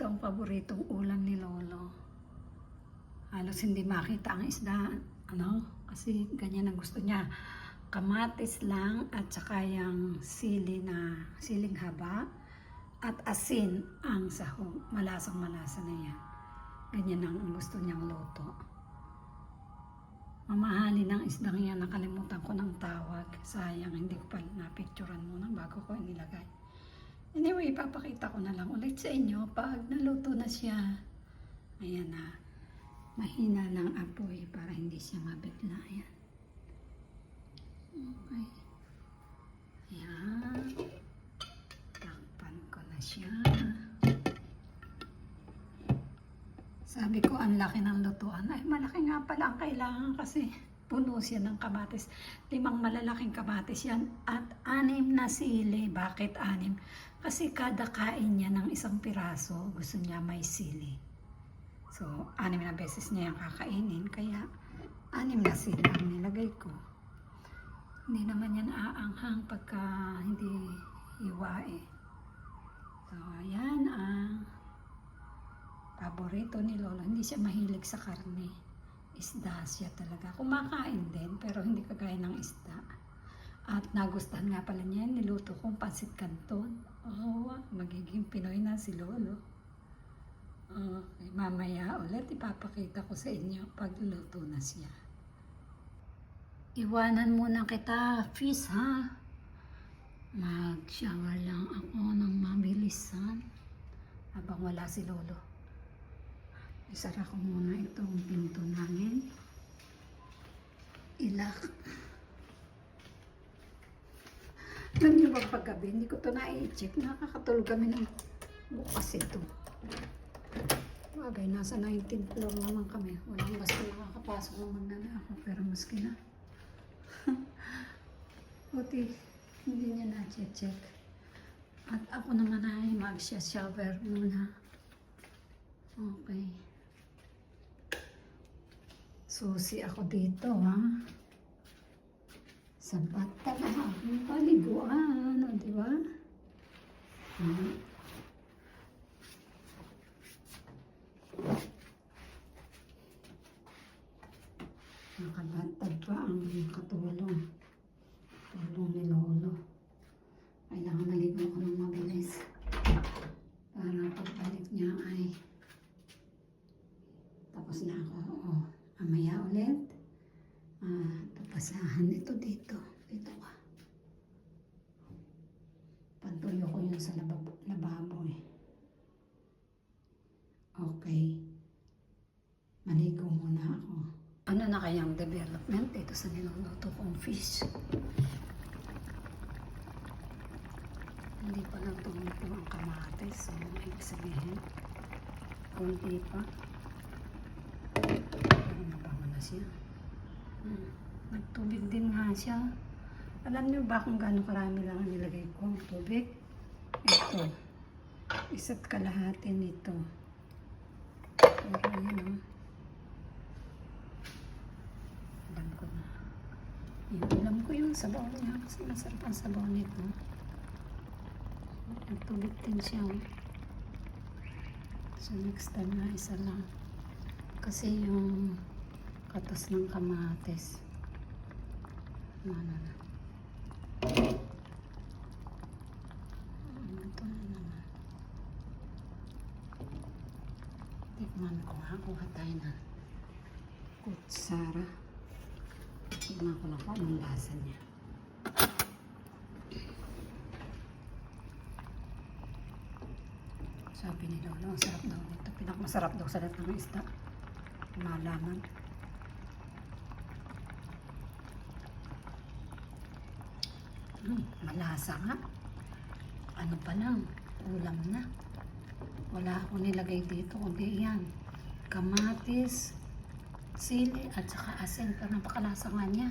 Ito ang paboritong ulam ni Lolo. Halos hindi makita ang isda, kasi ganyan ang gusto niya. Kamatis lang at saka yung siling haba at asin ang sahog. Malasang-malasa na yan. Ganyan ang gusto niyang luto. Mamahalin ng isdang yan, nakalimutan ko ng tawag. Sayang, hindi ko pa napicturan muna bago ko inilagay. Anyway, ipapakita ko na lang ulit sa inyo pag naluto na siya. Ayan na. Mahina ng apoy para hindi siya mabigla. Ayan. Okay. Ayan. Takpan ko na siya. Sabi ko, ang laki ng lutuan. Ay, malaki nga pala ang kailangan kasi puno siya ng kamatis. 5 malalaking kamatis yan at 6 na sili. Bakit 6? Kasi kada kain niya ng isang piraso, gusto niya may sili. So, 6 na beses niya yung kakainin. Kaya, 6 na sili ang nilagay ko. Hindi naman yan aanghang pagka hindi hiwae. So, ayan ang paborito ni Lolo. Hindi siya mahilig sa karne. Isda siya talaga. Kumakain din, pero hindi kagaya ng isda. At nagustuhan nga pala niya, niluto kong pansit canton. Oh, magiging Pinoy na si Lolo. Okay, mamaya ulit ipapakita ko sa inyo pag luto na siya. Iwanan muna kita, fish ha. Mag-shower lang ako ng mabilisan habang wala si Lolo. Isara ko muna itong pinto namin. Ilak. Alam niyo ba paggabi, hindi ko ito na-i-check. Nakakatulog kami ng bukas ito. Bagay, nasa 19th floor naman kami. Walang basta makakapasok ng magnanakaw. Pero maski na. Buti, hindi niya na-check. At ako naman ay mag-shower muna. Okay. Susi ako dito, ha? Sa bata na akong paliguan, di ba? Nakabatag pa ang katulong. Tulong ni Lolo. Kailangan naligo ko ng mabilis. Para pagbalik niya ay tapos na ako. Mamaya ulit. Papasahan ito dito. Dito ka. Pantuyo ko yun sa lababo eh. Okay. Maligo muna ako. Ano na kayang development dito sa niluluto kong fish? Hindi pa lang tumuto ang kamatis. So, ibig sabihin, kunti pa. Pero mabango na siya. Nagtubig din nga siya. Alam niyo ba kung gaano karami lang ang nilagay ko ang tubig? Ito. 1 kalahati nito. Pero yun, alam ko na. Alam ko yung sabaw niya kasi masarap ang sabaw nito. Nagtubig din siya. So next time na isa lang. Kasi yung katas ng kamatis. Ano na. Ito na naman. Tikman ko ha. Kuha tayo na kutsara. Tikman ko lang kung anong lasa niya. Sabi ni Lolo, ang sarap daw nito. Pinakamasarap daw sa lahat ng isda. Malaman. Malasa nga. Ano pa lang, ulam na. Wala akong nilagay dito, kundi yan. Kamatis, sili, at saka asin. Pero napakalasa nga niya.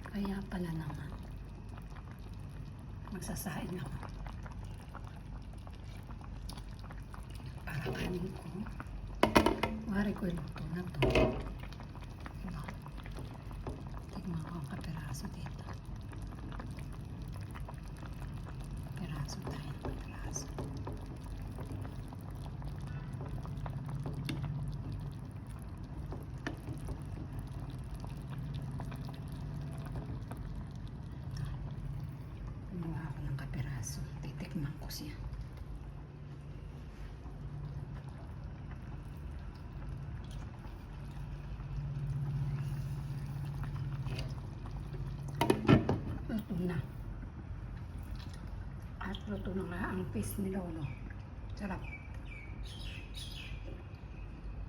Kaya pala naman. Magsasain ako. Para kanin ko. Wari ko iluto na to. Diba? Tignan ko ang kapiraso dito. So tayo ng pagkalaso. Gumawa ako ng kapiraso. Titikman ko siya. Luto na. At luto na nga ang fish ni Lolo. Sarap.